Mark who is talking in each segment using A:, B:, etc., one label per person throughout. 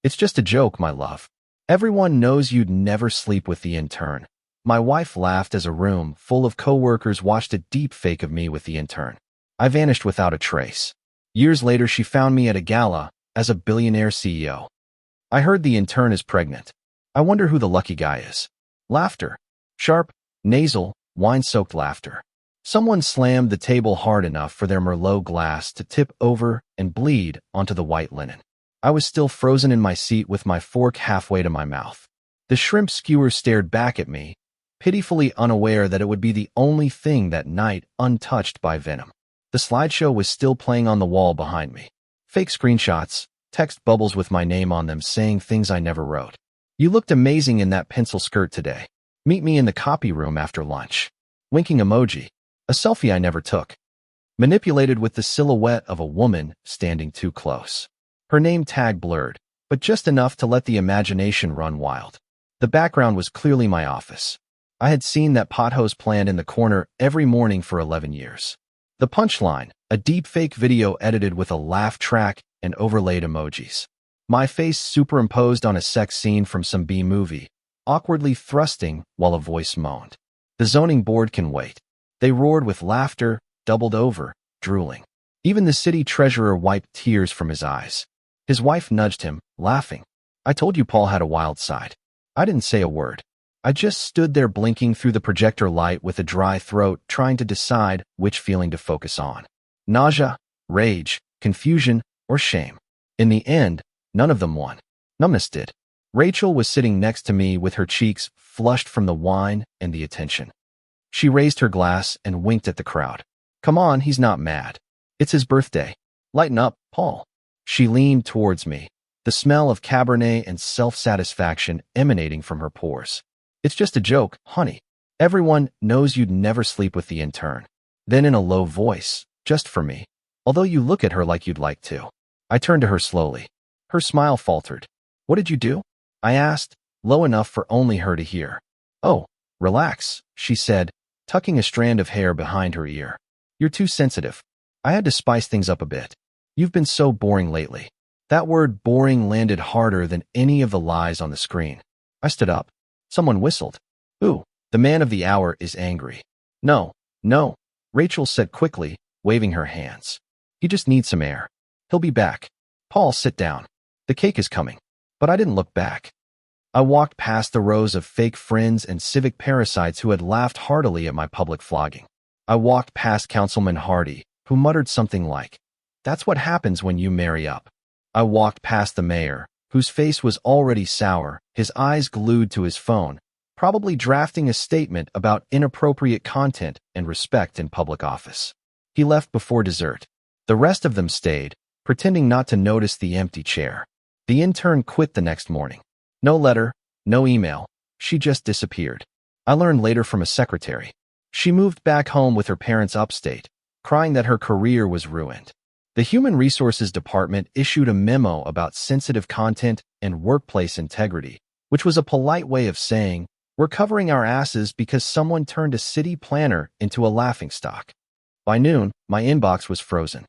A: It's just a joke, my love. Everyone knows you'd never sleep with the intern. My wife laughed as a room full of coworkers watched a deep fake of me with the intern. I vanished without a trace. Years later, she found me at a gala as a billionaire CEO. I heard the intern is pregnant. I wonder who the lucky guy is. Laughter. Sharp, nasal, wine-soaked laughter. Someone slammed the table hard enough for their Merlot glass to tip over and bleed onto the white linen. I was still frozen in my seat with my fork halfway to my mouth. The shrimp skewer stared back at me, pitifully unaware that it would be the only thing that night untouched by venom. The slideshow was still playing on the wall behind me. Fake screenshots, text bubbles with my name on them saying things I never wrote. You looked amazing in that pencil skirt today. Meet me in the copy room after lunch. Winking emoji. A selfie I never took. Manipulated with the silhouette of a woman standing too close. Her name tag blurred, but just enough to let the imagination run wild. The background was clearly my office. I had seen that pothose plant in the corner every morning for 11 years. The punchline, a deepfake video edited with a laugh track and overlaid emojis. My face superimposed on a sex scene from some B-movie, awkwardly thrusting while a voice moaned. The zoning board can wait. They roared with laughter, doubled over, drooling. Even the city treasurer wiped tears from his eyes. His wife nudged him, laughing. I told you Paul had a wild side. I didn't say a word. I just stood there blinking through the projector light with a dry throat, trying to decide which feeling to focus on. Nausea, rage, confusion, or shame. In the end, none of them won. Numbness did. Rachel was sitting next to me with her cheeks flushed from the wine and the attention. She raised her glass and winked at the crowd. Come on, he's not mad. It's his birthday. Lighten up, Paul. She leaned towards me, the smell of Cabernet and self-satisfaction emanating from her pores. It's just a joke, honey. Everyone knows you'd never sleep with the intern. Then in a low voice, just for me, although you look at her like you'd like to. I turned to her slowly. Her smile faltered. What did you do? I asked, low enough for only her to hear. Oh, relax, she said, tucking a strand of hair behind her ear. You're too sensitive. I had to spice things up a bit. You've been so boring lately. That word boring landed harder than any of the lies on the screen. I stood up. Someone whistled. Ooh, the man of the hour is angry. No, Rachel said quickly, waving her hands. He just needs some air. He'll be back. Paul, sit down. The cake is coming. But I didn't look back. I walked past the rows of fake friends and civic parasites who had laughed heartily at my public flogging. I walked past Councilman Hardy, who muttered something like, "That's what happens when you marry up." I walked past the mayor, whose face was already sour, his eyes glued to his phone, probably drafting a statement about inappropriate content and respect in public office. He left before dessert. The rest of them stayed, pretending not to notice the empty chair. The intern quit the next morning. No letter, no email. She just disappeared. I learned later from a secretary. She moved back home with her parents upstate, crying that her career was ruined. The Human Resources Department issued a memo about sensitive content and workplace integrity, which was a polite way of saying, we're covering our asses because someone turned a city planner into a laughingstock. By noon, my inbox was frozen.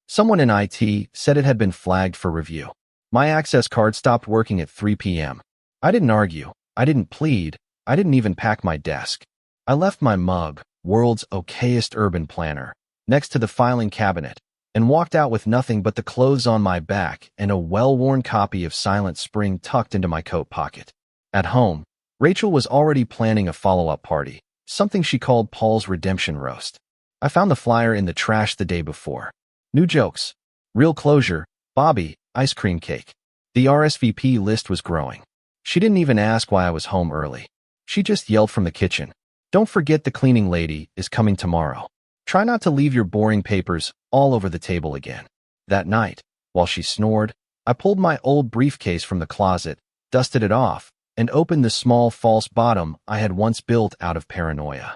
A: Someone in IT said it had been flagged for review. My access card stopped working at 3 p.m. I didn't argue. I didn't plead. I didn't even pack my desk. I left my mug, world's okayest urban planner, next to the filing cabinet, and walked out with nothing but the clothes on my back and a well-worn copy of Silent Spring tucked into my coat pocket. At home, Rachel was already planning a follow-up party, something she called Paul's redemption roast. I found the flyer in the trash the day before. New jokes. Real closure. Bobby, ice cream cake. The RSVP list was growing. She didn't even ask why I was home early. She just yelled from the kitchen, "Don't forget the cleaning lady is coming tomorrow. Try not to leave your boring papers all over the table again." That night, while she snored, I pulled my old briefcase from the closet, dusted it off, and opened the small false bottom I had once built out of paranoia.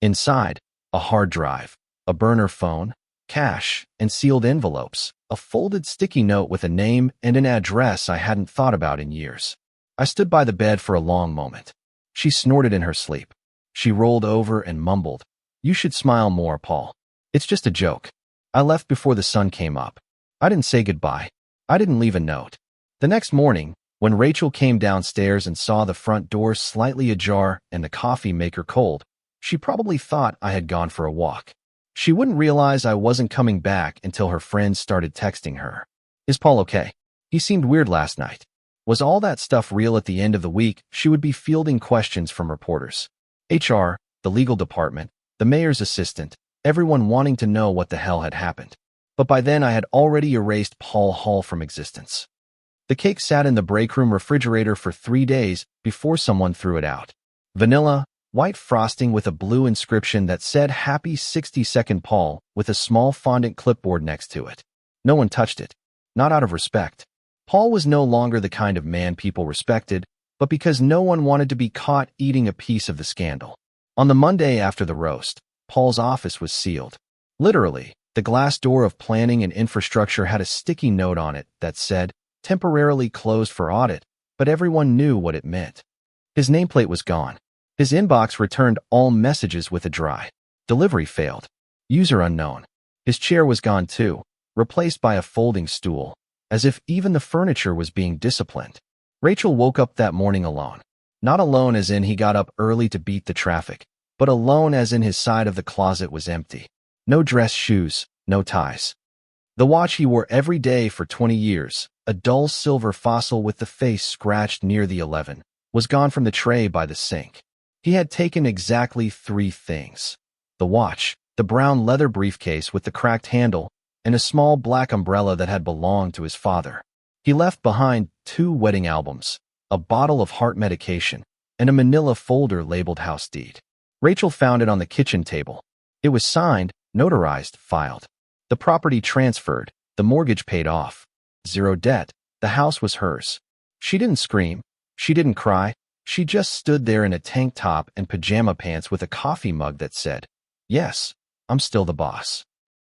A: Inside, a hard drive, a burner phone, cash, and sealed envelopes, a folded sticky note with a name and an address I hadn't thought about in years. I stood by the bed for a long moment. She snorted in her sleep. She rolled over and mumbled, "You should smile more, Paul. It's just a joke." I left before the sun came up. I didn't say goodbye. I didn't leave a note. The next morning, when Rachel came downstairs and saw the front door slightly ajar and the coffee maker cold, she probably thought I had gone for a walk. She wouldn't realize I wasn't coming back until her friends started texting her. "Is Paul okay? He seemed weird last night." Was all that stuff real? At the end of the week, she would be fielding questions from reporters, HR, the legal department, the mayor's assistant, everyone wanting to know what the hell had happened. But by then I had already erased Paul Hall from existence. The cake sat in the breakroom refrigerator for 3 days before someone threw it out. Vanilla, white frosting with a blue inscription that said "Happy 62nd Paul" with a small fondant clipboard next to it. No one touched it. Not out of respect. Paul was no longer the kind of man people respected, but because no one wanted to be caught eating a piece of the scandal. On the Monday after the roast, Paul's office was sealed. Literally, the glass door of planning and infrastructure had a sticky note on it that said, "Temporarily closed for audit," but everyone knew what it meant. His nameplate was gone. His inbox returned all messages with a dry "Delivery failed. User unknown." His chair was gone too, replaced by a folding stool, as if even the furniture was being disciplined. Rachel woke up that morning alone. Not alone as in he got up early to beat the traffic, but alone as in his side of the closet was empty. No dress shoes, no ties. The watch he wore every day for 20 years, a dull silver fossil with the face scratched near the 11, was gone from the tray by the sink. He had taken exactly 3 things: the watch, the brown leather briefcase with the cracked handle, and a small black umbrella that had belonged to his father. He left behind 2 wedding albums, a bottle of heart medication, and a manila folder labeled house deed. Rachel found it on the kitchen table. It was signed, notarized, filed. The property transferred, the mortgage paid off. 0 debt, the house was hers. She didn't scream. She didn't cry. She just stood there in a tank top and pajama pants with a coffee mug that said, "Yes, I'm still the boss."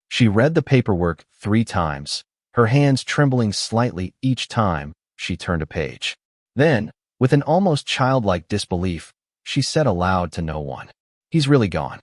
A: She read the paperwork 3 times, her hands trembling slightly each time she turned a page. Then, with an almost childlike disbelief, she said aloud to no one, "He's really gone."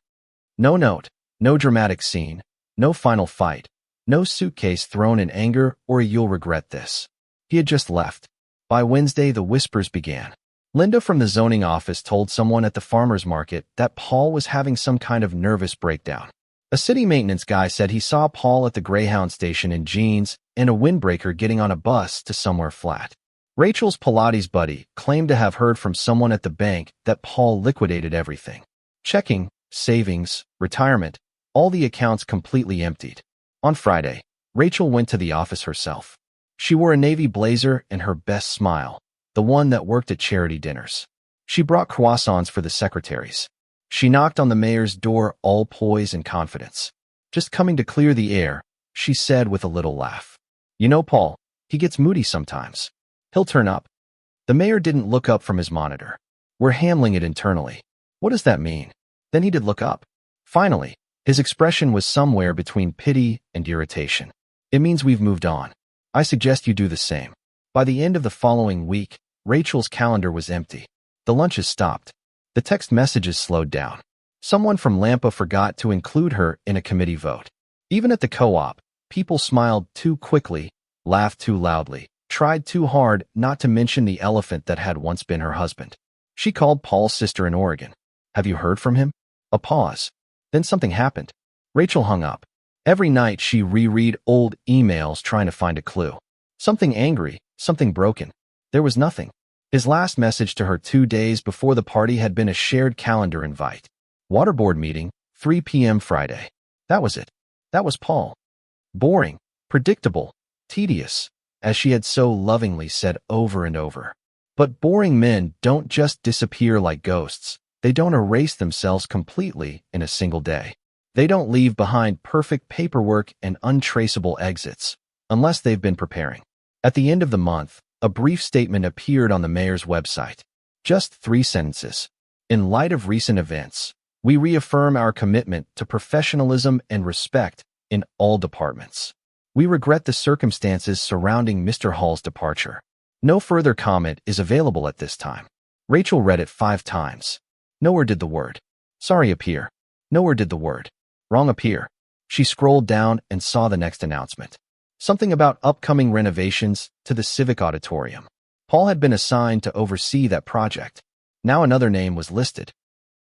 A: No note, no dramatic scene, no final fight, no suitcase thrown in anger or a "you'll regret this." He had just left. By Wednesday, the whispers began. Linda from the zoning office told someone at the farmer's market that Paul was having some kind of nervous breakdown. A city maintenance guy said he saw Paul at the Greyhound station in jeans and a windbreaker getting on a bus to somewhere flat. Rachel's Pilates buddy claimed to have heard from someone at the bank that Paul liquidated everything. Checking, savings, retirement, all the accounts completely emptied. On Friday, Rachel went to the office herself. She wore a navy blazer and her best smile, the one that worked at charity dinners. She brought croissants for the secretaries. She knocked on the mayor's door, all poise and confidence. "Just coming to clear the air," she said with a little laugh. "You know Paul, he gets moody sometimes. He'll turn up." The mayor didn't look up from his monitor. "We're handling it internally." "What does that mean?" Then he did look up. Finally, his expression was somewhere between pity and irritation. "It means we've moved on. I suggest you do the same." By the end of the following week, Rachel's calendar was empty. The lunches stopped. The text messages slowed down. Someone from Lampa forgot to include her in a committee vote. Even at the co-op, people smiled too quickly, laughed too loudly, tried too hard not to mention the elephant that had once been her husband. She called Paul's sister in Oregon. "Have you heard from him?" A pause. Then something happened. Rachel hung up. Every night she reread old emails trying to find a clue. Something angry, something broken. There was nothing. His last message to her 2 days before the party had been a shared calendar invite. Waterboard meeting, 3 p.m. Friday. That was it. That was Paul. Boring, predictable, tedious, as she had so lovingly said over and over. But boring men don't just disappear like ghosts. They don't erase themselves completely in a single day. They don't leave behind perfect paperwork and untraceable exits, unless they've been preparing. At the end of the month, a brief statement appeared on the mayor's website. Just 3 sentences. "In light of recent events, we reaffirm our commitment to professionalism and respect in all departments. We regret the circumstances surrounding Mr. Hall's departure. No further comment is available at this time." Rachel read it 5 times. Nowhere did the word "sorry" appear. Nowhere did the word "wrong" appear. She scrolled down and saw the next announcement. Something about upcoming renovations to the civic auditorium. Paul had been assigned to oversee that project. Now another name was listed.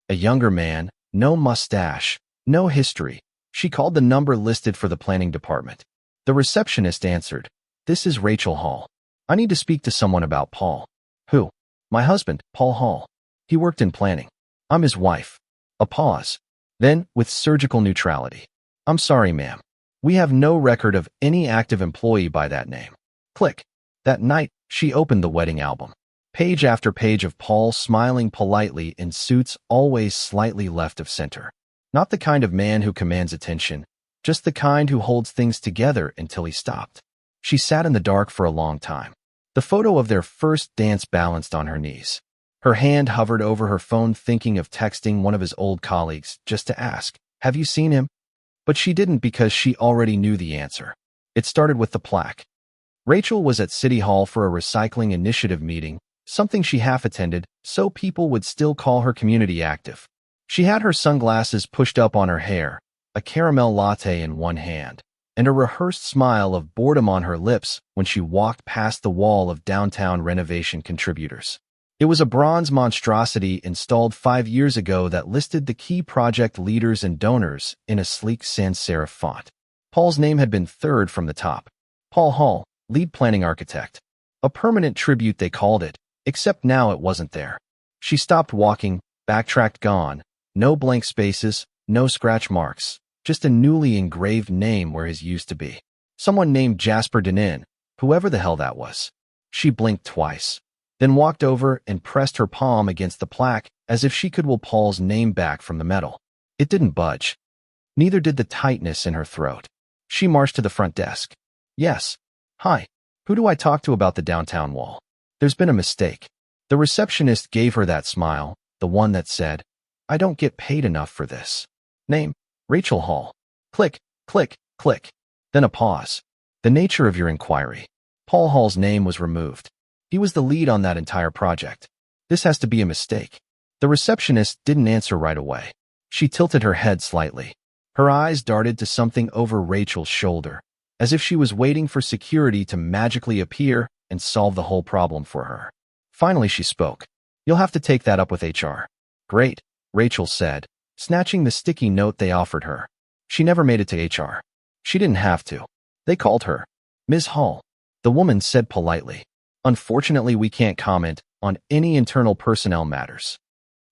A: A younger man, no mustache, no history. She called the number listed for the planning department. The receptionist answered, "This is Rachel Hall. I need to speak to someone about Paul." "Who?" "My husband, Paul Hall. He worked in planning. I'm his wife." A pause. Then, with surgical neutrality, "I'm sorry, ma'am. We have no record of any active employee by that name." Click. That night, she opened the wedding album. Page after page of Paul smiling politely in suits always slightly left of center. Not the kind of man who commands attention, just the kind who holds things together until he stopped. She sat in the dark for a long time. The photo of their first dance balanced on her knees. Her hand hovered over her phone, thinking of texting one of his old colleagues just to ask, "Have you seen him?" But she didn't because she already knew the answer. It started with the plaque. Rachel was at City Hall for a recycling initiative meeting, something she half attended, so people would still call her community active. She had her sunglasses pushed up on her hair, a caramel latte in one hand, and a rehearsed smile of boredom on her lips when she walked past the wall of downtown renovation contributors. It was a bronze monstrosity installed 5 years ago that listed the key project leaders and donors in a sleek sans serif font. Paul's name had been third from the top. Paul Hall, lead planning architect. A permanent tribute, they called it, except now it wasn't there. She stopped walking, backtracked, gone. No blank spaces, no scratch marks, just a newly engraved name where his used to be. Someone named Jasper Denin, whoever the hell that was. She blinked twice, then walked over and pressed her palm against the plaque as if she could will Paul's name back from the metal. It didn't budge. Neither did the tightness in her throat. She marched to the front desk. "Yes. Hi. Who do I talk to about the downtown wall?" "There's been a mistake." The receptionist gave her that smile, the one that said, "I don't get paid enough for this." "Name? Rachel Hall." Click, click, click. Then a pause. "The nature of your inquiry." Paul Hall's name was removed. He was the lead on that entire project. "This has to be a mistake." The receptionist didn't answer right away. She tilted her head slightly. Her eyes darted to something over Rachel's shoulder, as if she was waiting for security to magically appear and solve the whole problem for her. Finally, she spoke. "You'll have to take that up with HR." "Great," Rachel said, snatching the sticky note they offered her. She never made it to HR. She didn't have to. They called her. "Ms. Hall," the woman said politely. "Unfortunately, we can't comment on any internal personnel matters."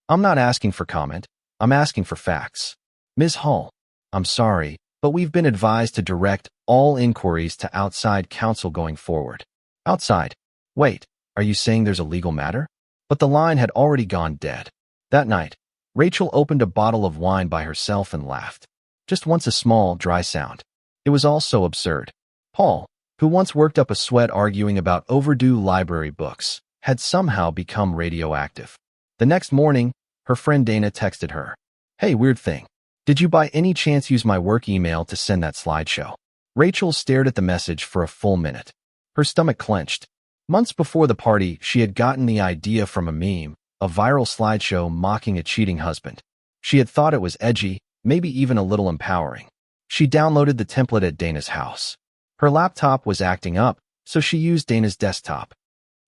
A: "I'm not asking for comment. I'm asking for facts." "Ms. Hall, I'm sorry, but we've been advised to direct all inquiries to outside counsel going forward." "Outside? Wait, are you saying there's a legal matter?" But the line had already gone dead. That night, Rachel opened a bottle of wine by herself and laughed. Just once a small, dry sound. It was all so absurd. Paul, who once worked up a sweat arguing about overdue library books, had somehow become radioactive. The next morning, her friend Dana texted her. "Hey, weird thing. Did you by any chance use my work email to send that slideshow?" Rachel stared at the message for a full minute. Her stomach clenched. Months before the party, she had gotten the idea from a meme, a viral slideshow mocking a cheating husband. She had thought it was edgy, maybe even a little empowering. She downloaded the template at Dana's house. Her laptop was acting up, so she used Dana's desktop.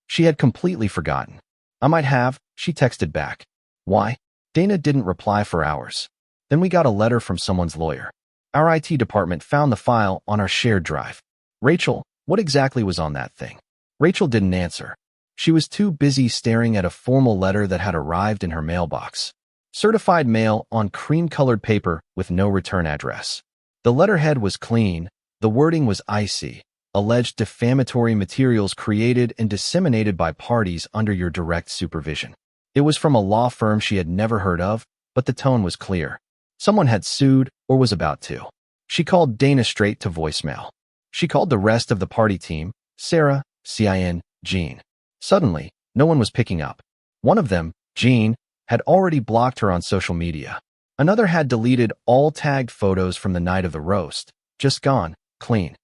A: She had completely forgotten. "I might have," she texted back. "Why?" Dana didn't reply for hours. Then we got a letter from someone's lawyer. "Our IT department found the file on our shared drive." "Rachel, what exactly was on that thing?" Rachel didn't answer. She was too busy staring at a formal letter that had arrived in her mailbox. Certified mail on cream-colored paper with no return address. The letterhead was clean, the wording was icy. "Alleged defamatory materials created and disseminated by parties under your direct supervision." It was from a law firm she had never heard of, but the tone was clear. Someone had sued or was about to. She called Dana straight to voicemail. She called the rest of the party team, Sarah, Cin, Jean. Suddenly, no one was picking up. One of them, Jean, had already blocked her on social media. Another had deleted all tagged photos from the night of the roast, just gone, clean.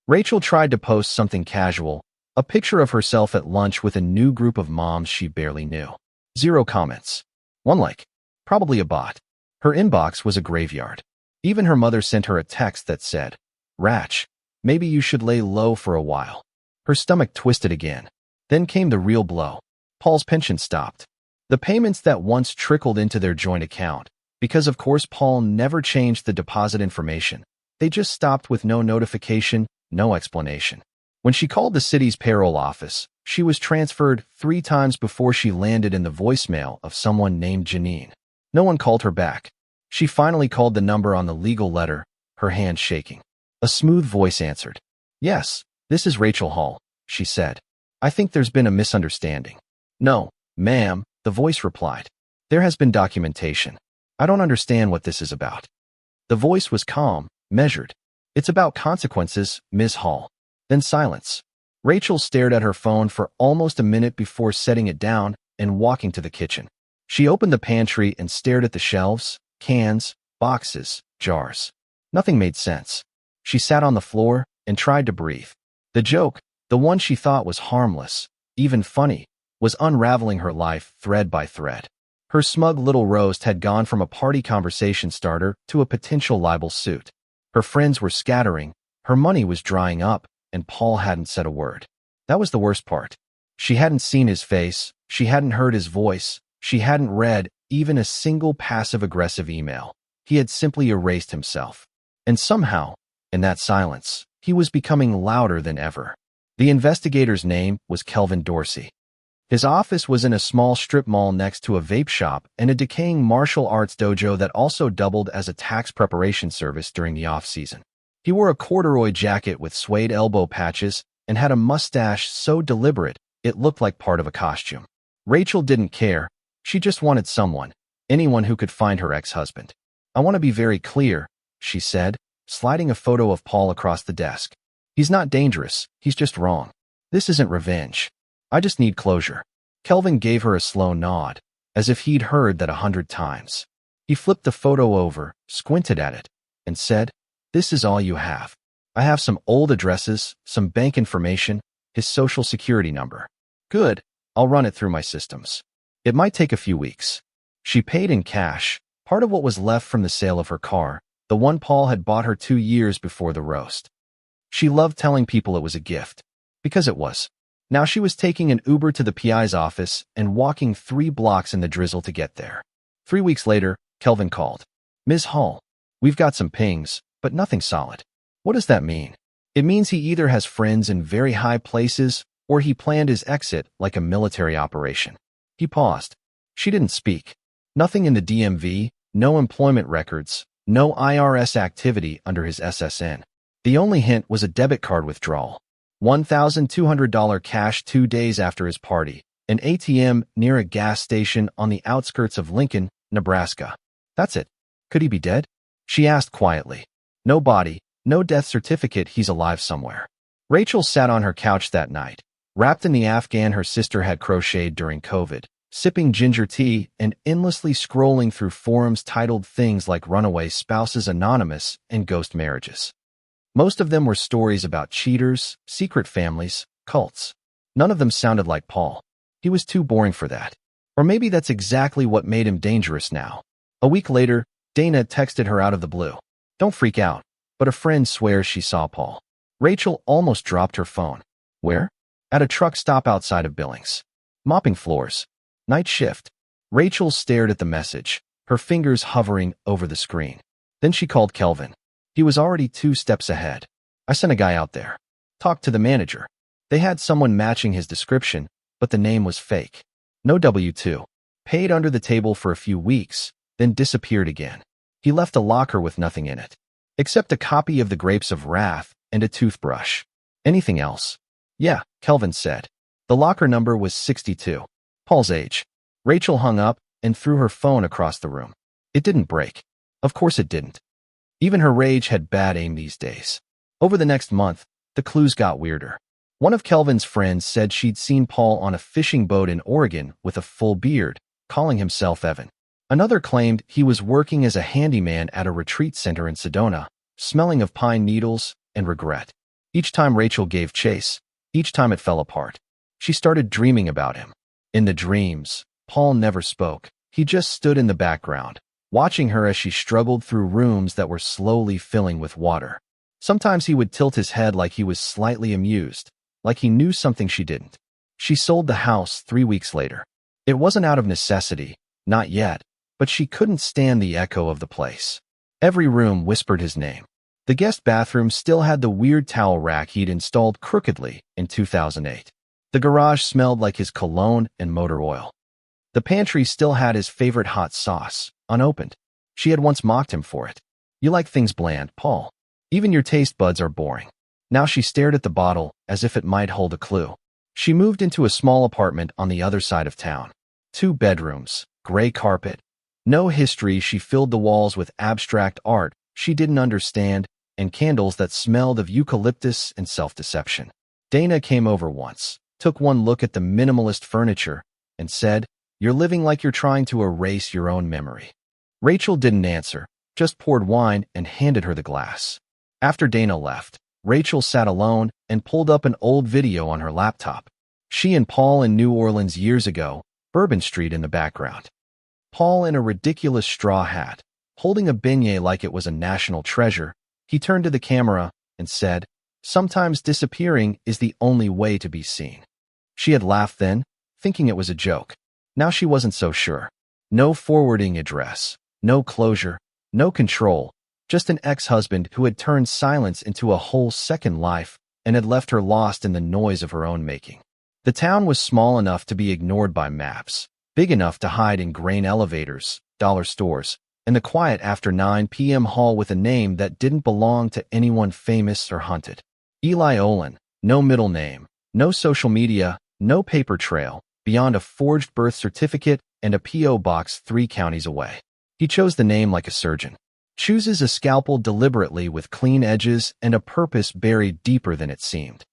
A: Rachel tried to post something casual, a picture of herself at lunch with a new group of moms she barely knew. 0 comments. 1 like. Probably a bot. Her inbox was a graveyard. Even her mother sent her a text that said, "Ratch, Maybe you should lay low for a while. Her stomach twisted again. Then came the real blow. Paul's pension stopped. The payments that once trickled into their joint account, because of course Paul never changed the deposit information. They just stopped with no notification, no explanation. When she called the city's payroll office, she was transferred 3 times before she landed in the voicemail of someone named Janine. No one called her back. She finally called the number on the legal letter, her hand shaking. A smooth voice answered. "Yes, this is Rachel Hall," she said. "I think there's been a misunderstanding." "No, ma'am," the voice replied. "There has been documentation. I don't understand what this is about." The voice was calm, measured. "It's about consequences, Ms. Hall." Then silence. Rachel stared at her phone for almost a minute before setting it down and walking to the kitchen. She opened the pantry and stared at the shelves, cans, boxes, jars. Nothing made sense. She sat on the floor and tried to breathe. The joke, the one she thought was harmless, even funny, was unraveling her life thread by thread. Her smug little roast had gone from a party conversation starter to a potential libel suit. Her friends were scattering, her money was drying up, and Paul hadn't said a word. That was the worst part. She hadn't seen his face, she hadn't heard his voice, she hadn't read even a single passive-aggressive email. He had simply erased himself. And somehow, in that silence, he was becoming louder than ever. The investigator's name was Kelvin Dorsey. His office was in a small strip mall next to a vape shop and a decaying martial arts dojo that also doubled as a tax preparation service during the off-season. He wore a corduroy jacket with suede elbow patches and had a mustache so deliberate it looked like part of a costume. Rachel didn't care. She just wanted someone, anyone who could find her ex-husband. "I want to be very clear," she said, sliding a photo of Paul across the desk. "He's not dangerous, he's just wrong. This isn't revenge. I just need closure." Kelvin gave her a slow nod, as if he'd heard that 100 times. He flipped the photo over, squinted at it, and said, "This is all you have. I have some old addresses, some bank information, his social security number." "Good, I'll run it through my systems. It might take a few weeks." She paid in cash, part of what was left from the sale of her car, the one Paul had bought her 2 years before the roast. She loved telling people it was a gift, because it was. Now she was taking an Uber to the PI's office and walking 3 blocks in the drizzle to get there. 3 weeks later, Kelvin called. "Ms. Hall, we've got some pings, but nothing solid." "What does that mean?" "It means he either has friends in very high places or he planned his exit like a military operation." He paused. She didn't speak. Nothing in the DMV, no employment records, no IRS activity under his SSN. The only hint was a debit card withdrawal. $1,200 cash 2 days after his party, an ATM near a gas station on the outskirts of Lincoln, Nebraska. That's it. Could he be dead? She asked quietly. "No body, no death certificate, he's alive somewhere." Rachel sat on her couch that night, wrapped in the Afghan her sister had crocheted during COVID, sipping ginger tea and endlessly scrolling through forums titled things like Runaway Spouses Anonymous and Ghost Marriages. Most of them were stories about cheaters, secret families, cults. None of them sounded like Paul. He was too boring for that. Or maybe that's exactly what made him dangerous now. A week later, Dana texted her out of the blue. "Don't freak out, but a friend swears she saw Paul." Rachel almost dropped her phone. "Where?" "At a truck stop outside of Billings. Mopping floors. Night shift." Rachel stared at the message, her fingers hovering over the screen. Then she called Kelvin. He was already 2 steps ahead. "I sent a guy out there. Talked to the manager. They had someone matching his description, but the name was fake. No W-2. Paid under the table for a few weeks, then disappeared again. He left a locker with nothing in it, except a copy of The Grapes of Wrath and a toothbrush. Anything else?" "Yeah," Kelvin said. The locker number was 62. Paul's age. Rachel hung up and threw her phone across the room. It didn't break. Of course it didn't. Even her rage had bad aim these days. Over the next month, the clues got weirder. One of Kelvin's friends said she'd seen Paul on a fishing boat in Oregon with a full beard, calling himself Evan. Another claimed he was working as a handyman at a retreat center in Sedona, smelling of pine needles and regret. Each time Rachel gave chase, each time it fell apart. She started dreaming about him. In the dreams, Paul never spoke. He just stood in the background, watching her as she struggled through rooms that were slowly filling with water. Sometimes he would tilt his head like he was slightly amused, like he knew something she didn't. She sold the house 3 weeks later. It wasn't out of necessity, not yet, but she couldn't stand the echo of the place. Every room whispered his name. The guest bathroom still had the weird towel rack he'd installed crookedly in 2008. The garage smelled like his cologne and motor oil. The pantry still had his favorite hot sauce, unopened. She had once mocked him for it. "You like things bland, Paul. Even your taste buds are boring." Now she stared at the bottle as if it might hold a clue. She moved into a small apartment on the other side of town. 2 bedrooms, gray carpet. No history. She filled the walls with abstract art she didn't understand and candles that smelled of eucalyptus and self-deception. Dana came over once, took one look at the minimalist furniture, and said, "You're living like you're trying to erase your own memory." Rachel didn't answer, just poured wine and handed her the glass. After Dana left, Rachel sat alone and pulled up an old video on her laptop. She and Paul in New Orleans years ago, Bourbon Street in the background. Paul in a ridiculous straw hat, holding a beignet like it was a national treasure. He turned to the camera and said, "Sometimes disappearing is the only way to be seen." She had laughed then, thinking it was a joke. Now she wasn't so sure. No forwarding address, no closure, no control, just an ex-husband who had turned silence into a whole second life and had left her lost in the noise of her own making. The town was small enough to be ignored by maps, big enough to hide in grain elevators, dollar stores, and the quiet after 9 p.m. hall with a name that didn't belong to anyone famous or hunted. Eli Olin, no middle name, no social media, no paper trail, beyond a forged birth certificate and a P.O. box 3 counties away. He chose the name like a surgeon. Chooses a scalpel deliberately with clean edges and a purpose buried deeper than it seemed.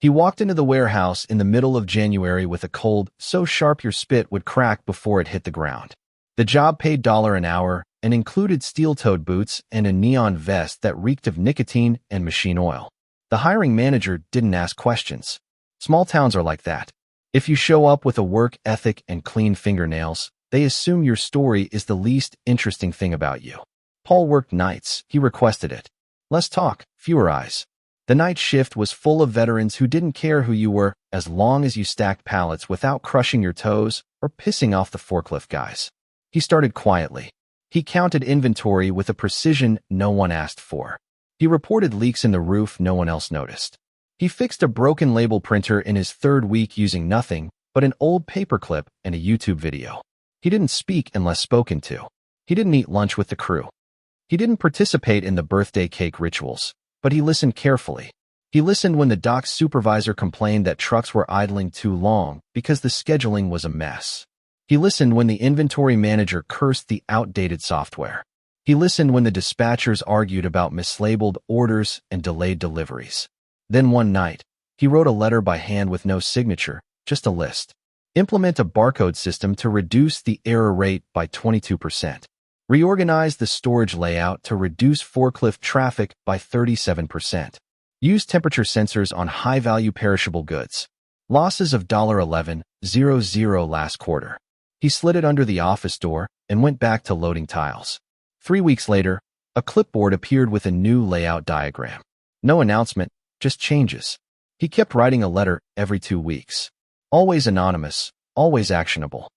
A: He walked into the warehouse in the middle of January with a cold so sharp your spit would crack before it hit the ground. The job paid $1 an hour and included steel-toed boots and a neon vest that reeked of nicotine and machine oil. The hiring manager didn't ask questions. Small towns are like that. If you show up with a work ethic and clean fingernails, they assume your story is the least interesting thing about you. Paul worked nights. He requested it. Less talk, fewer eyes. The night shift was full of veterans who didn't care who you were as long as you stacked pallets without crushing your toes or pissing off the forklift guys. He started quietly. He counted inventory with a precision no one asked for. He reported leaks in the roof no one else noticed. He fixed a broken label printer in his 3rd week using nothing but an old paperclip and a YouTube video. He didn't speak unless spoken to. He didn't eat lunch with the crew. He didn't participate in the birthday cake rituals, but he listened carefully. He listened when the dock's supervisor complained that trucks were idling too long because the scheduling was a mess. He listened when the inventory manager cursed the outdated software. He listened when the dispatchers argued about mislabeled orders and delayed deliveries. Then one night, he wrote a letter by hand with no signature, just a list. Implement a barcode system to reduce the error rate by 22%. Reorganize the storage layout to reduce forklift traffic by 37%. Use temperature sensors on high-value perishable goods. Losses of $11,000 last quarter. He slid it under the office door and went back to loading tiles. 3 weeks later, a clipboard appeared with a new layout diagram. No announcement, just changes. He kept writing a letter every 2 weeks. Always anonymous, always actionable.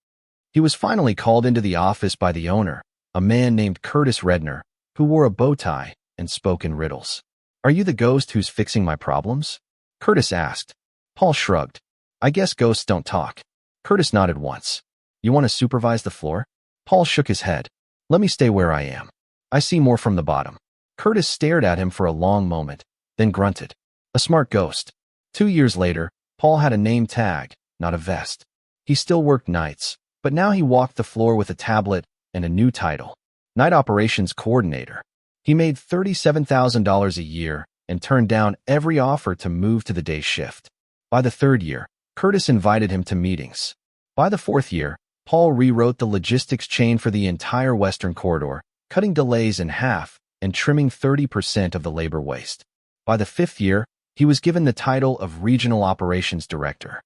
A: He was finally called into the office by the owner, a man named Curtis Redner, who wore a bow tie and spoke in riddles. "Are you the ghost who's fixing my problems?" Curtis asked. Paul shrugged. "I guess ghosts don't talk." Curtis nodded once. "You want to supervise the floor?" Paul shook his head. "Let me stay where I am. I see more from the bottom." Curtis stared at him for a long moment, then grunted. A smart ghost. 2 years later, Paul had a name tag, not a vest. He still worked nights, but now he walked the floor with a tablet and a new title, Night Operations Coordinator. He made $37,000 a year and turned down every offer to move to the day shift. By the 3rd year, Curtis invited him to meetings. By the 4th year, Paul rewrote the logistics chain for the entire Western Corridor, cutting delays in half and trimming 30% of the labor waste. By the 5th year, he was given the title of Regional Operations Director.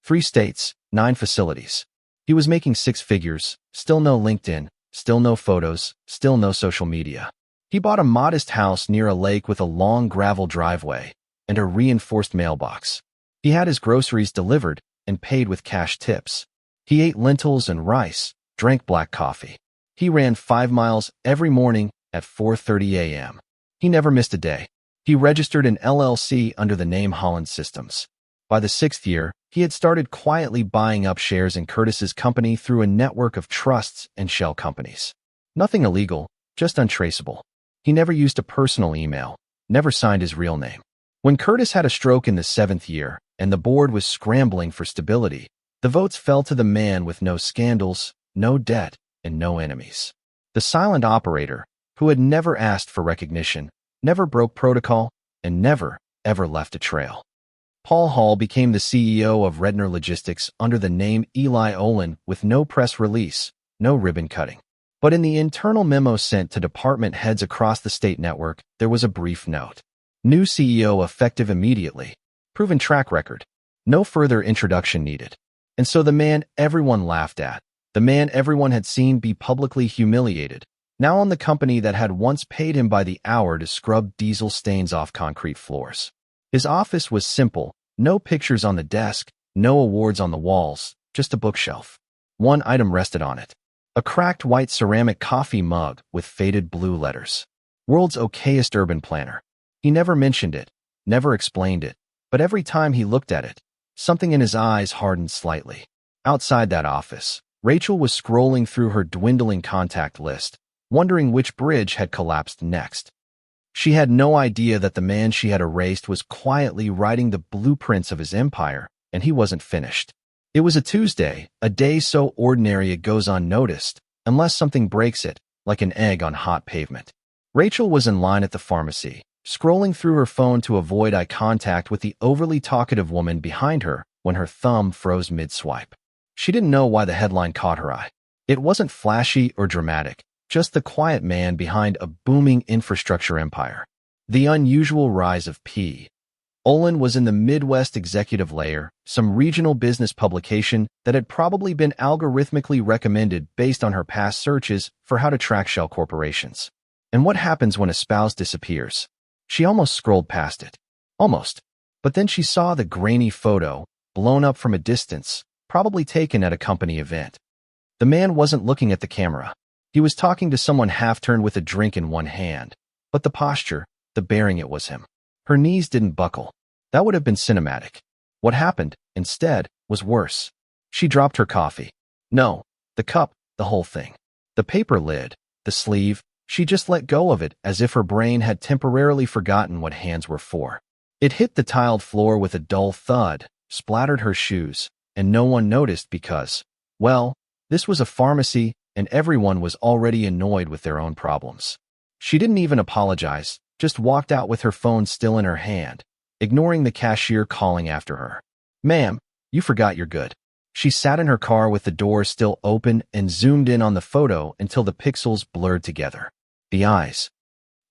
A: 3 states, 9 facilities. He was making 6 figures, still no LinkedIn, still no photos, still no social media. He bought a modest house near a lake with a long gravel driveway and a reinforced mailbox. He had his groceries delivered and paid with cash tips. He ate lentils and rice, drank black coffee. He ran 5 miles every morning at 4:30 a.m. He never missed a day. He registered an LLC under the name Holland Systems. By the 6th year, he had started quietly buying up shares in Curtis's company through a network of trusts and shell companies. Nothing illegal, just untraceable. He never used a personal email, never signed his real name. When Curtis had a stroke in the 7th year, and the board was scrambling for stability, the votes fell to the man with no scandals, no debt, and no enemies. The silent operator, who had never asked for recognition, never broke protocol, and never, ever left a trail. Paul Hall became the CEO of Redner Logistics under the name Eli Olin with no press release, no ribbon cutting. But in the internal memo sent to department heads across the state network, there was a brief note. New CEO effective immediately. Proven track record. No further introduction needed. And so the man everyone laughed at, the man everyone had seen be publicly humiliated, now on the company that had once paid him by the hour to scrub diesel stains off concrete floors. His office was simple, no pictures on the desk, no awards on the walls, just a bookshelf. One item rested on it. A cracked white ceramic coffee mug with faded blue letters. World's okayest urban planner. He never mentioned it, never explained it, but every time he looked at it, something in his eyes hardened slightly. Outside that office, Rachel was scrolling through her dwindling contact list, wondering which bridge had collapsed next. She had no idea that the man she had erased was quietly writing the blueprints of his empire, and he wasn't finished. It was a Tuesday, a day so ordinary it goes unnoticed, unless something breaks it, like an egg on hot pavement. Rachel was in line at the pharmacy, scrolling through her phone to avoid eye contact with the overly talkative woman behind her when her thumb froze mid-swipe. She didn't know why the headline caught her eye. It wasn't flashy or dramatic, just the quiet man behind a booming infrastructure empire. The unusual rise of P. Olin was in the Midwest executive layer, some regional business publication that had probably been algorithmically recommended based on her past searches for how to track shell corporations. And what happens when a spouse disappears? She almost scrolled past it. Almost. But then she saw the grainy photo, blown up from a distance, probably taken at a company event. The man wasn't looking at the camera. He was talking to someone half-turned with a drink in one hand. But the posture, the bearing, it was him. Her knees didn't buckle. That would have been cinematic. What happened, instead, was worse. She dropped her coffee. No, the cup, the whole thing. The paper lid, the sleeve, she just let go of it as if her brain had temporarily forgotten what hands were for. It hit the tiled floor with a dull thud, splattered her shoes, and no one noticed because, well, this was a pharmacy and everyone was already annoyed with their own problems. She didn't even apologize, just walked out with her phone still in her hand, ignoring the cashier calling after her. "Ma'am, you forgot you're good." She sat in her car with the door still open and zoomed in on the photo until the pixels blurred together. The eyes.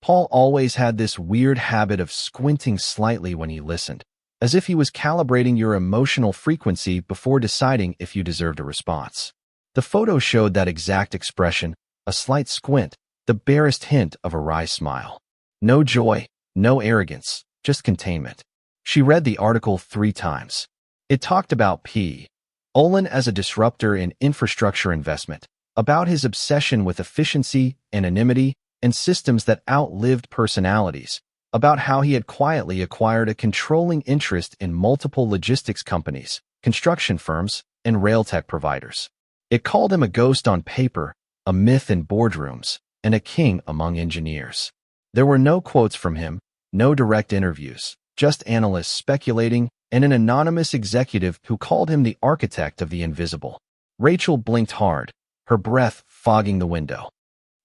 A: Paul always had this weird habit of squinting slightly when he listened, as if he was calibrating your emotional frequency before deciding if you deserved a response. The photo showed that exact expression, a slight squint, the barest hint of a wry smile. No joy, no arrogance, just containment. She read the article 3 times. It talked about P. Olin as a disruptor in infrastructure investment, about his obsession with efficiency, anonymity, and systems that outlived personalities, about how he had quietly acquired a controlling interest in multiple logistics companies, construction firms, and rail tech providers. It called him a ghost on paper, a myth in boardrooms, and a king among engineers. There were no quotes from him, no direct interviews, just analysts speculating and an anonymous executive who called him the architect of the invisible. Rachel blinked hard, her breath fogging the window.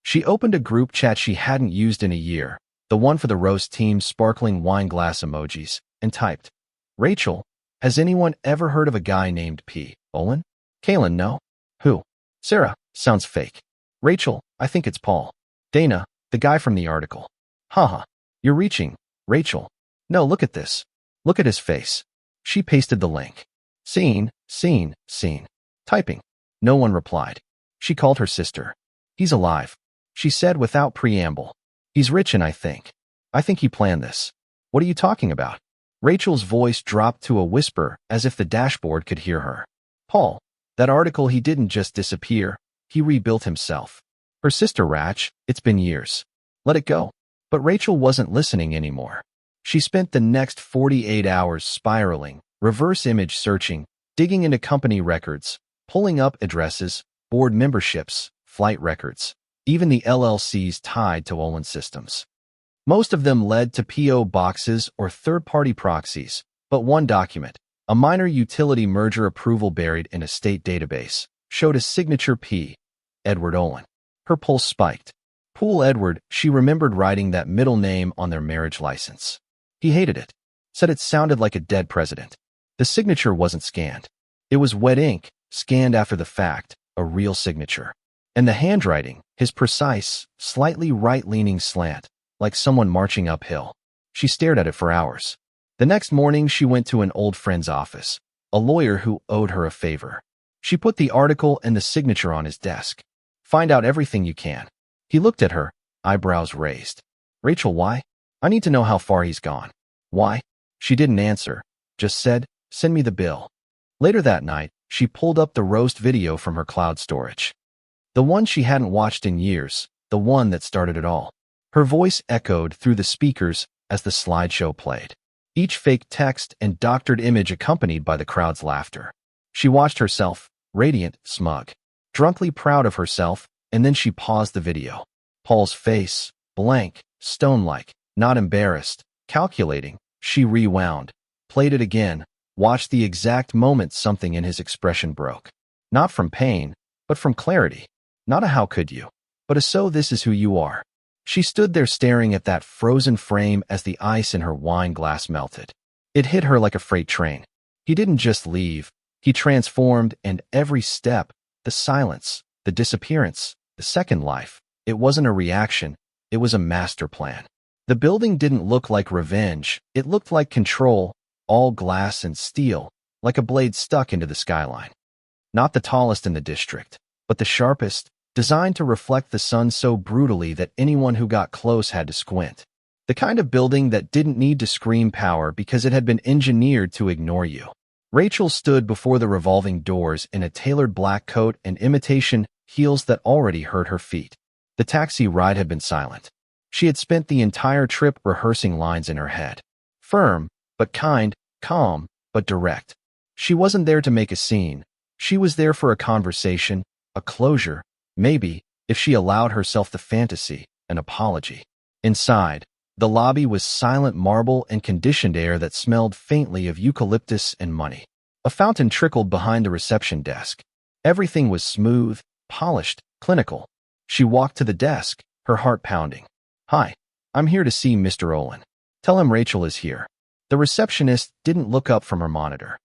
A: She opened a group chat she hadn't used in a year, the one for the roast team's sparkling wine glass emojis, and typed, "Rachel, has anyone ever heard of a guy named P. Olin? Kaylin, no? Who? Sarah, sounds fake. Rachel, I think it's Paul. Dana, the guy from the article. Haha, you're reaching, Rachel. No, look at this. Look at his face." She pasted the link. Seen. Typing. No one replied. She called her sister. "He's alive," she said without preamble. He's rich and I think he planned this. What are you talking about? Rachel's voice dropped to a whisper as if the dashboard could hear her. Paul, that article, he didn't just disappear, he rebuilt himself. Her sister Rach, it's been years. Let it go. But Rachel wasn't listening anymore. She spent the next 48 hours spiraling, reverse image searching, digging into company records, pulling up addresses, board memberships, flight records, even the LLCs tied to Olin systems. Most of them led to P.O. boxes or third-party proxies, but one document, a minor utility merger approval buried in a state database, showed a signature P. Edward Olin. Her pulse spiked. Poole Edward, she remembered writing that middle name on their marriage license. He hated it. Said it sounded like a dead president. The signature wasn't scanned. It was wet ink, scanned after the fact, a real signature. And the handwriting, his precise, slightly right-leaning slant, like someone marching uphill. She stared at it for hours. The next morning, she went to an old friend's office, a lawyer who owed her a favor. She put the article and the signature on his desk. Find out everything you can. He looked at her, eyebrows raised. Rachel, why? I need to know how far he's gone. Why? She didn't answer, just said, send me the bill. Later that night, she pulled up the roast video from her cloud storage. The one she hadn't watched in years, the one that started it all. Her voice echoed through the speakers as the slideshow played, each fake text and doctored image accompanied by the crowd's laughter. She watched herself, radiant, smug, drunkly proud of herself, and then she paused the video. Paul's face, blank, stone-like, not embarrassed, calculating. She rewound, played it again, watched the exact moment something in his expression broke. Not from pain, but from clarity. Not a how could you, but a so this is who you are. She stood there staring at that frozen frame as the ice in her wine glass melted. It hit her like a freight train. He didn't just leave. He transformed, and every step, the silence, the disappearance, the second life, it wasn't a reaction, it was a master plan. The building didn't look like revenge, it looked like control, all glass and steel, like a blade stuck into the skyline. Not the tallest in the district, but the sharpest, designed to reflect the sun so brutally that anyone who got close had to squint. The kind of building that didn't need to scream power because it had been engineered to ignore you. Rachel stood before the revolving doors in a tailored black coat and imitation heels that already hurt her feet. The taxi ride had been silent. She had spent the entire trip rehearsing lines in her head. Firm, but kind, calm, but direct. She wasn't there to make a scene. She was there for a conversation, a closure, maybe, if she allowed herself the fantasy, an apology. Inside, the lobby was silent marble and conditioned air that smelled faintly of eucalyptus and money. A fountain trickled behind the reception desk. Everything was smooth, polished, clinical. She walked to the desk, her heart pounding. Hi, I'm here to see Mr. Olin. Tell him Rachel is here. The receptionist didn't look up from her monitor.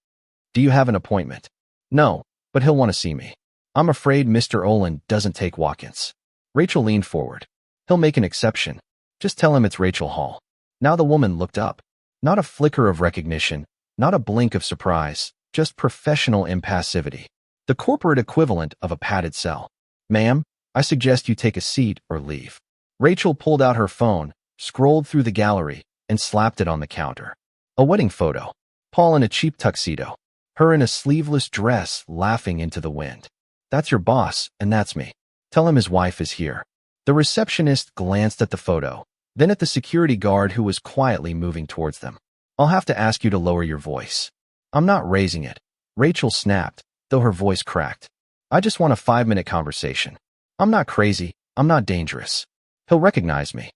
A: Do you have an appointment? No, but he'll want to see me. I'm afraid Mr. Olin doesn't take walk-ins. Rachel leaned forward. He'll make an exception. Just tell him it's Rachel Hall. Now the woman looked up. Not a flicker of recognition, not a blink of surprise, just professional impassivity. The corporate equivalent of a padded cell. Ma'am, I suggest you take a seat or leave. Rachel pulled out her phone, scrolled through the gallery, and slapped it on the counter. A wedding photo. Paul in a cheap tuxedo. Her in a sleeveless dress, laughing into the wind. That's your boss, and that's me. Tell him his wife is here. The receptionist glanced at the photo, then at the security guard who was quietly moving towards them. I'll have to ask you to lower your voice. I'm not raising it. Rachel snapped, though her voice cracked. I just want a 5-minute conversation. I'm not crazy. I'm not dangerous. He'll recognize me.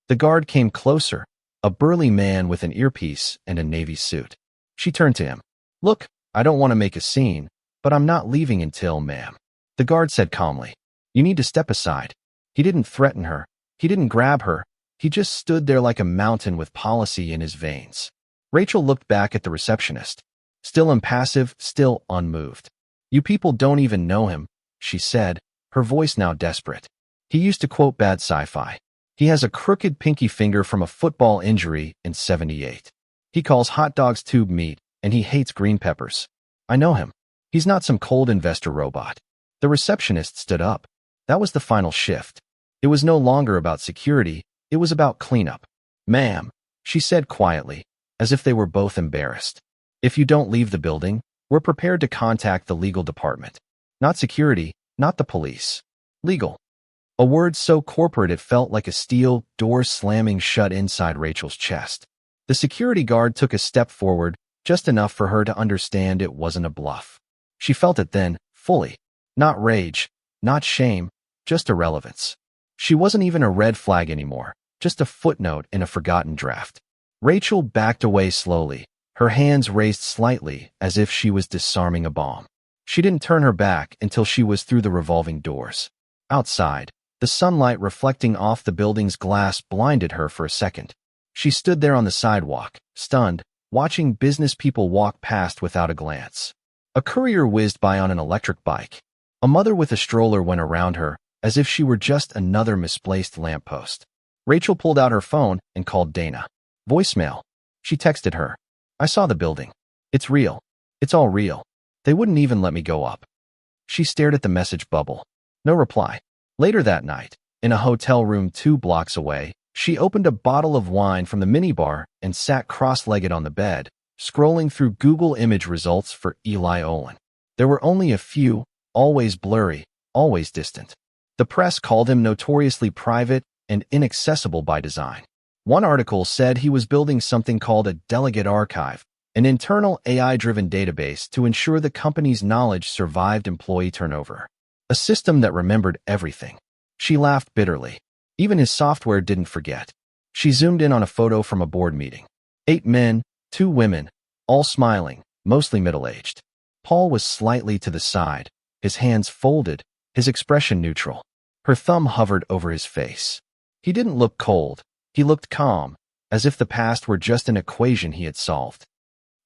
A: The guard came closer, a burly man with an earpiece and a navy suit. She turned to him. Look, I don't want to make a scene, but I'm not leaving until, ma'am. The guard said calmly. You need to step aside. He didn't threaten her. He didn't grab her. He just stood there like a mountain with policy in his veins. Rachel looked back at the receptionist. Still impassive, still unmoved. You people don't even know him, she said, her voice now desperate. He used to quote bad sci-fi. He has a crooked pinky finger from a football injury in '78. He calls hot dogs tube meat, and he hates green peppers. I know him. He's not some cold investor robot. The receptionist stood up. That was the final shift. It was no longer about security. It was about cleanup. "Ma'am," she said quietly, as if they were both embarrassed. "If you don't leave the building, we're prepared to contact the legal department. Not security, not the police. Legal." A word so corporate it felt like a steel door slamming shut inside Rachel's chest. The security guard took a step forward, just enough for her to understand it wasn't a bluff. She felt it then, fully. Not rage, not shame, just irrelevance. She wasn't even a red flag anymore, just a footnote in a forgotten draft. Rachel backed away slowly, her hands raised slightly as if she was disarming a bomb. She didn't turn her back until she was through the revolving doors. Outside, the sunlight reflecting off the building's glass blinded her for a second. She stood there on the sidewalk, stunned, watching business people walk past without a glance. A courier whizzed by on an electric bike. A mother with a stroller went around her, as if she were just another misplaced lamppost. Rachel pulled out her phone and called Dana. Voicemail. She texted her. "I saw the building. It's real. It's all real. They wouldn't even let me go up." She stared at the message bubble. No reply. Later that night, in a hotel room 2 blocks away, she opened a bottle of wine from the minibar and sat cross-legged on the bed, scrolling through Google image results for Eli Olin. There were only a few, always blurry, always distant. The press called him notoriously private and inaccessible by design. One article said he was building something called a delegate archive, an internal AI-driven database to ensure the company's knowledge survived employee turnover. A system that remembered everything. She laughed bitterly. Even his software didn't forget. She zoomed in on a photo from a board meeting. 8 men, 2 women, all smiling, mostly middle-aged. Paul was slightly to the side, his hands folded, his expression neutral. Her thumb hovered over his face. He didn't look cold. He looked calm, as if the past were just an equation he had solved.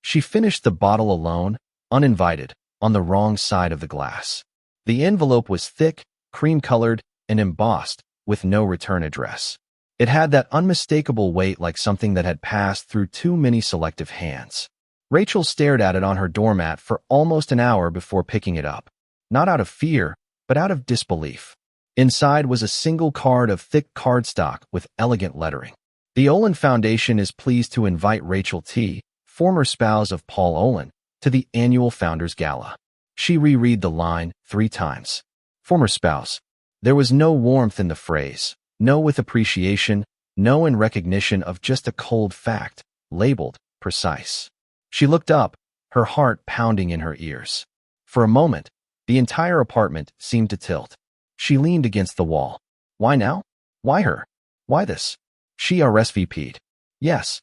A: She finished the bottle alone, uninvited, on the wrong side of the glass. The envelope was thick, cream-colored, and embossed, with no return address. It had that unmistakable weight like something that had passed through too many selective hands. Rachel stared at it on her doormat for almost an hour before picking it up. Not out of fear, but out of disbelief. Inside was a single card of thick cardstock with elegant lettering. The Olin Foundation is pleased to invite Rachel T., former spouse of Paul Olin, to the annual Founders Gala. She reread the line 3 times. Former spouse. There was no warmth in the phrase, no with appreciation, no in recognition of just a cold fact, labeled precise. She looked up, her heart pounding in her ears. For a moment, the entire apartment seemed to tilt. She leaned against the wall. Why now? Why her? Why this? She RSVP'd. Yes.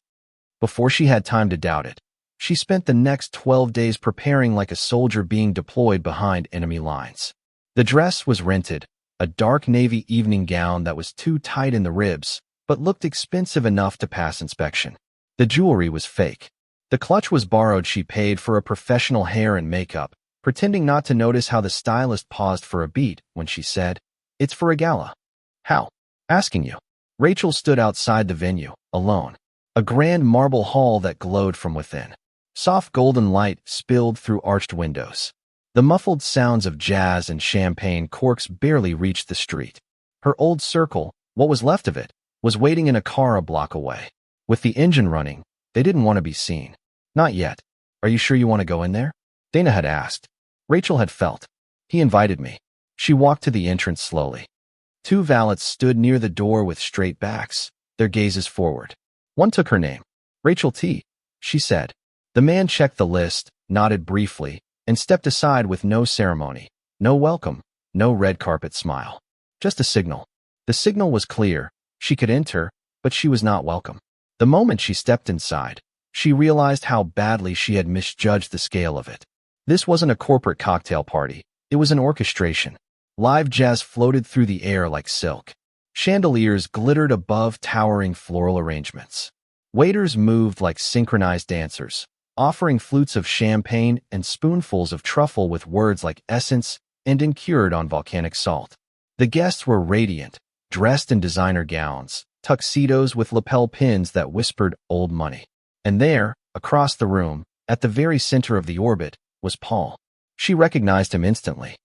A: Before she had time to doubt it, she spent the next 12 days preparing like a soldier being deployed behind enemy lines. The dress was rented, a dark navy evening gown that was too tight in the ribs, but looked expensive enough to pass inspection. The jewelry was fake. The clutch was borrowed. She paid for a professional hair and makeup, pretending not to notice how the stylist paused for a beat when she said, "It's for a gala." "How?" "Asking you." Rachel stood outside the venue, alone. A grand marble hall that glowed from within. Soft golden light spilled through arched windows. The muffled sounds of jazz and champagne corks barely reached the street. Her old circle, what was left of it, was waiting in a car a block away. With the engine running, they didn't want to be seen. "Not yet. Are you sure you want to go in there?" Dana had asked. Rachel had felt. He invited me. She walked to the entrance slowly. 2 valets stood near the door with straight backs, their gazes forward. One took her name. "Rachel T.," she said. The man checked the list, nodded briefly, and stepped aside with no ceremony, no welcome, no red carpet smile. Just a signal. The signal was clear. She could enter, but she was not welcome. The moment she stepped inside, she realized how badly she had misjudged the scale of it. This wasn't a corporate cocktail party. It was an orchestration. Live jazz floated through the air like silk. Chandeliers glittered above towering floral arrangements. Waiters moved like synchronized dancers, offering flutes of champagne and spoonfuls of truffle with words like essence and incurred on volcanic salt. The guests were radiant, dressed in designer gowns, tuxedos with lapel pins that whispered old money. And there, across the room, at the very center of the orbit, was Paul. She recognized him instantly.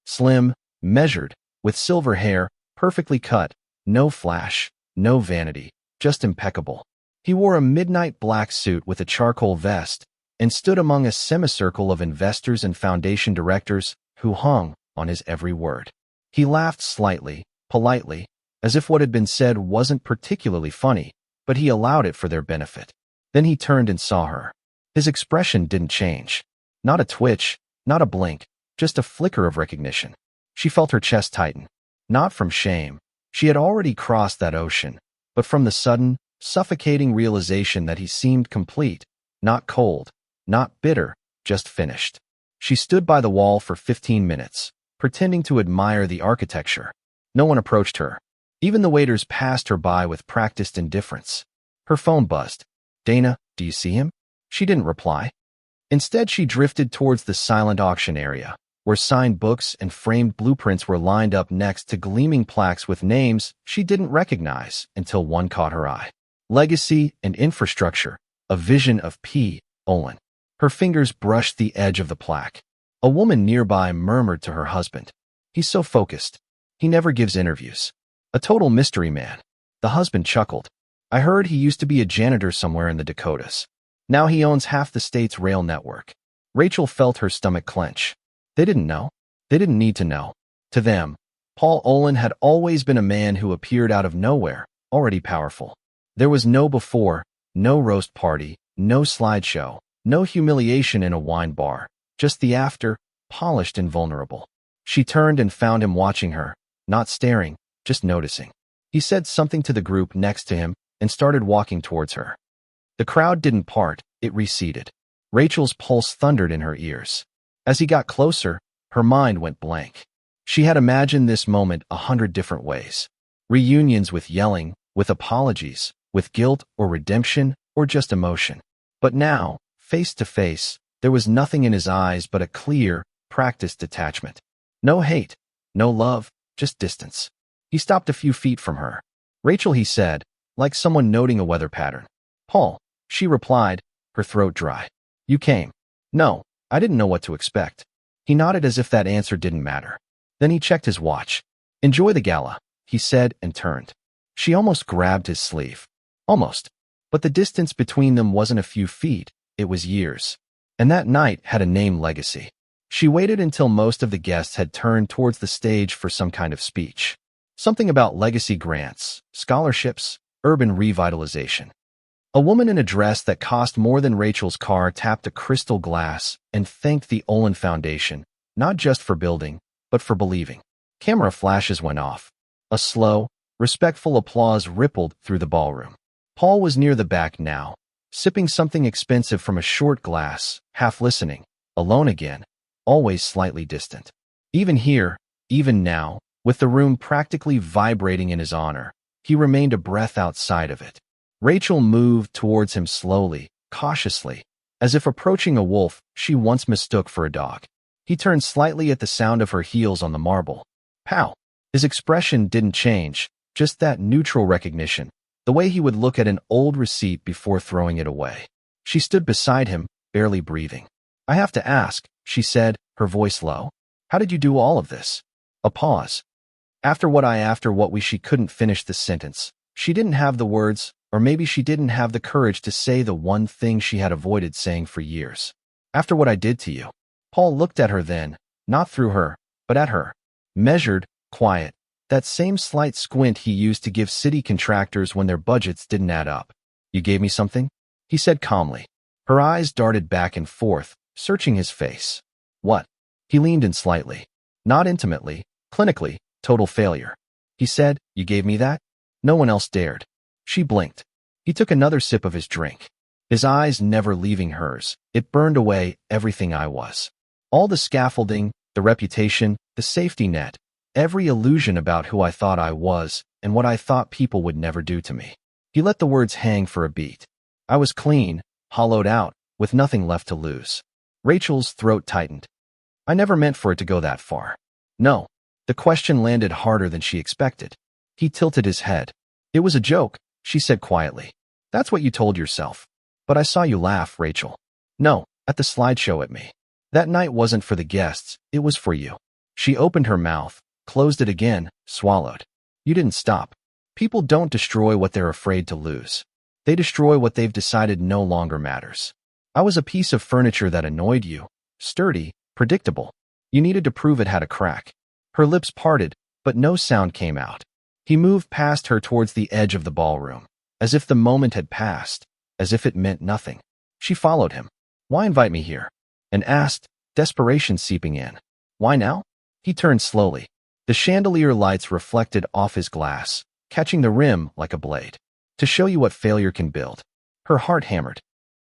A: Slim, measured, with silver hair, perfectly cut, no flash, no vanity, just impeccable. He wore a midnight black suit with a charcoal vest and stood among a semicircle of investors and foundation directors who hung on his every word. He laughed slightly, politely, as if what had been said wasn't particularly funny, but he allowed it for their benefit. Then he turned and saw her. His expression didn't change. Not a twitch, not a blink, just a flicker of recognition. She felt her chest tighten. Not from shame. She had already crossed that ocean, but from the sudden, suffocating realization that he seemed complete, not cold, not bitter, just finished. She stood by the wall for 15 minutes, pretending to admire the architecture. No one approached her. Even the waiters passed her by with practiced indifference. Her phone buzzed. "Dana, do you see him?" She didn't reply. Instead, she drifted towards the silent auction area, where signed books and framed blueprints were lined up next to gleaming plaques with names she didn't recognize until one caught her eye. Legacy and Infrastructure, a vision of P. Olin. Her fingers brushed the edge of the plaque. A woman nearby murmured to her husband, "He's so focused. He never gives interviews. A total mystery man." The husband chuckled. "I heard he used to be a janitor somewhere in the Dakotas. Now he owns half the state's rail network." Rachel felt her stomach clench. They didn't know. They didn't need to know. To them, Paul Olin had always been a man who appeared out of nowhere, already powerful. There was no before, no roast party, no slideshow, no humiliation in a wine bar, just the after, polished and vulnerable. She turned and found him watching her, not staring, just noticing. He said something to the group next to him and started walking towards her. The crowd didn't part, it receded. Rachel's pulse thundered in her ears. As he got closer, her mind went blank. She had imagined this moment 100 different ways. Reunions with yelling, with apologies, with guilt or redemption or just emotion. But now, face to face, there was nothing in his eyes but a clear, practiced detachment. No hate, no love, just distance. He stopped a few feet from her. "Rachel," he said, like someone noting a weather pattern. "Paul," she replied, her throat dry. "You came." "No, I didn't know what to expect." He nodded as if that answer didn't matter. Then he checked his watch. "Enjoy the gala," he said and turned. She almost grabbed his sleeve. Almost. But the distance between them wasn't a few feet, it was years. And that night had a name: Legacy. She waited until most of the guests had turned towards the stage for some kind of speech. Something about legacy grants, scholarships, urban revitalization. A woman in a dress that cost more than Rachel's car tapped a crystal glass and thanked the Olin Foundation, not just for building, but for believing. Camera flashes went off. A slow, respectful applause rippled through the ballroom. Paul was near the back now, sipping something expensive from a short glass, half listening, alone again, always slightly distant. Even here, even now, with the room practically vibrating in his honor, he remained a breath outside of it. Rachel moved towards him slowly, cautiously, as if approaching a wolf she once mistook for a dog. He turned slightly at the sound of her heels on the marble. Pow! His expression didn't change, just that neutral recognition, the way he would look at an old receipt before throwing it away. She stood beside him, barely breathing. "I have to ask," she said, her voice low. "How did you do all of this?" A pause. After what she couldn't finish the sentence. She didn't have the words, or maybe she didn't have the courage to say the one thing she had avoided saying for years. "After what I did to you." Paul looked at her then, not through her, but at her. Measured, quiet, that same slight squint he used to give city contractors when their budgets didn't add up. "You gave me something?" he said calmly. Her eyes darted back and forth, searching his face. "What?" He leaned in slightly. Not intimately, clinically, total failure. He said, "You gave me that?" No one else dared. She blinked. He took another sip of his drink. His eyes never leaving hers. "It burned away everything I was. All the scaffolding, the reputation, the safety net, every illusion about who I thought I was and what I thought people would never do to me." He let the words hang for a beat. "I was clean, hollowed out, with nothing left to lose." Rachel's throat tightened. "I never meant for it to go that far." "No." The question landed harder than she expected. He tilted his head. "It was a joke," she said quietly. "That's what you told yourself. But I saw you laugh, Rachel." "No, at the slideshow at me. That night wasn't for the guests, it was for you." She opened her mouth, closed it again, swallowed. "You didn't stop." People don't destroy what they're afraid to lose. They destroy what they've decided no longer matters. I was a piece of furniture that annoyed you, sturdy, predictable. You needed to prove it had a crack. Her lips parted, but no sound came out. He moved past her towards the edge of the ballroom, as if the moment had passed, as if it meant nothing. She followed him. "Why invite me here?" and asked, desperation seeping in. "Why now?" He turned slowly. The chandelier lights reflected off his glass, catching the rim like a blade. "To show you what failure can build." Her heart hammered.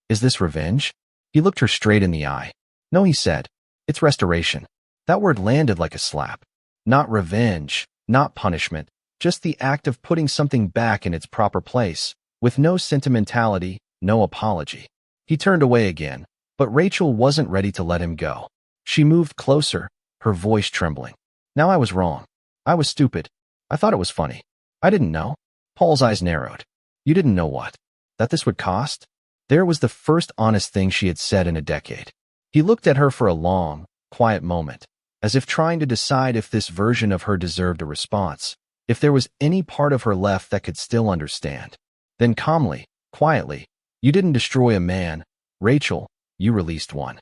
A: "Is this revenge?" He looked her straight in the eye. "No," he said. "It's restoration." That word landed like a slap. Not revenge, not punishment, just the act of putting something back in its proper place, with no sentimentality, no apology. He turned away again, but Rachel wasn't ready to let him go. She moved closer, her voice trembling. "Now I was wrong. I was stupid. I thought it was funny. I didn't know." Paul's eyes narrowed. "You didn't know what? That this would cost?" There was the first honest thing she had said in a decade. He looked at her for a long, quiet moment, as if trying to decide if this version of her deserved a response, if there was any part of her left that could still understand. Then calmly, quietly, "You didn't destroy a man, Rachel, you released one."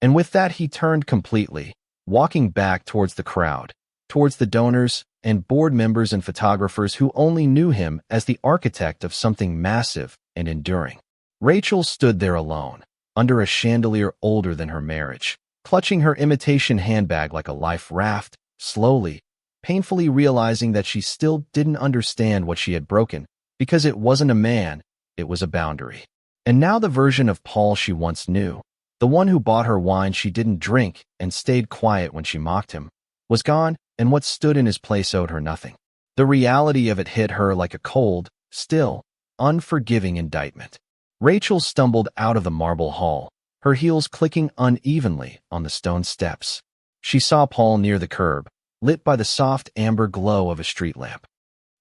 A: And with that he turned completely, walking back towards the crowd, towards the donors and board members and photographers who only knew him as the architect of something massive and enduring. Rachel stood there alone, under a chandelier older than her marriage, clutching her imitation handbag like a life raft, slowly, painfully realizing that she still didn't understand what she had broken, because it wasn't a man, it was a boundary. And now the version of Paul she once knew, the one who bought her wine she didn't drink and stayed quiet when she mocked him, was gone, and what stood in his place owed her nothing. The reality of it hit her like a cold, still, unforgiving indictment. Rachel stumbled out of the marble hall, her heels clicking unevenly on the stone steps. She saw Paul near the curb, lit by the soft amber glow of a street lamp.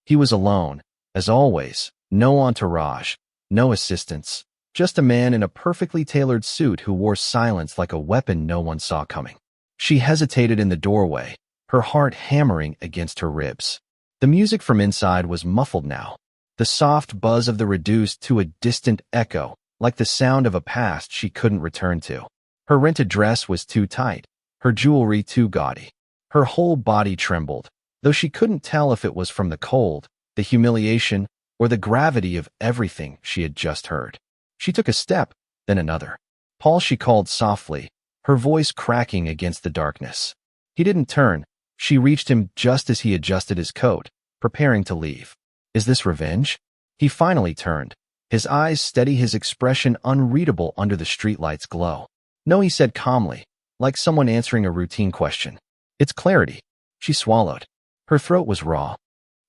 A: He was alone, as always, no entourage, no assistants, just a man in a perfectly tailored suit who wore silence like a weapon no one saw coming. She hesitated in the doorway, her heart hammering against her ribs. The music from inside was muffled now, the soft buzz of the reduced to a distant echo, like the sound of a past she couldn't return to. Her rented dress was too tight, her jewelry too gaudy. Her whole body trembled, though she couldn't tell if it was from the cold, the humiliation, or the gravity of everything she had just heard. She took a step, then another. "Paul," she called softly, her voice cracking against the darkness. He didn't turn. She reached him just as he adjusted his coat, preparing to leave. "Is this revenge?" He finally turned, his eyes steady, his expression unreadable under the streetlight's glow. "No," he said calmly, like someone answering a routine question. "It's clarity." She swallowed. Her throat was raw.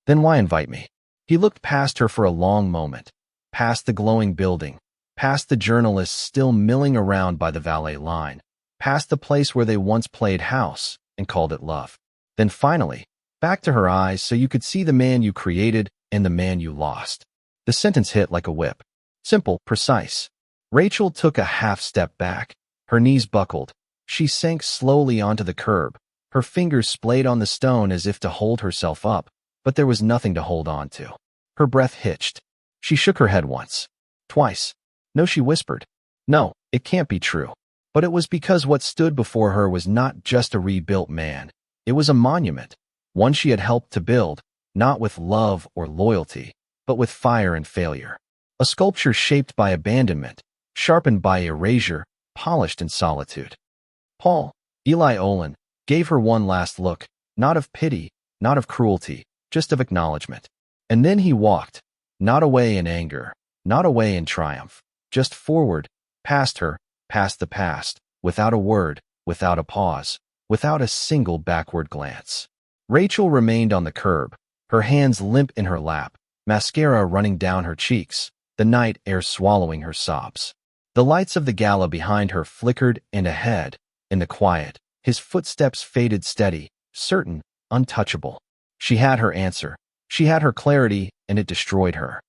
A: "Then why invite me?" He looked past her for a long moment, past the glowing building, past the journalists still milling around by the valet line, past the place where they once played house and called it love. Then finally, back to her eyes so you could see the man you created and the man you lost. The sentence hit like a whip. Simple, precise. Rachel took a half step back. Her knees buckled. She sank slowly onto the curb, her fingers splayed on the stone as if to hold herself up, but there was nothing to hold on to. Her breath hitched. She shook her head once. Twice. "No," she whispered. "No, it can't be true." But it was because what stood before her was not just a rebuilt man. It was a monument, one she had helped to build, not with love or loyalty, but with fire and failure. A sculpture shaped by abandonment, sharpened by erasure, polished in solitude. Paul, Eli Olin, gave her one last look, not of pity, not of cruelty, just of acknowledgement. And then he walked, not away in anger, not away in triumph, just forward, past her, past the past, without a word, without a pause, without a single backward glance. Rachel remained on the curb, her hands limp in her lap, mascara running down her cheeks, the night air swallowing her sobs. The lights of the Gala behind her flickered, and ahead, in the quiet, his footsteps faded steady, certain, untouchable. She had her answer. She had her clarity, and it destroyed her.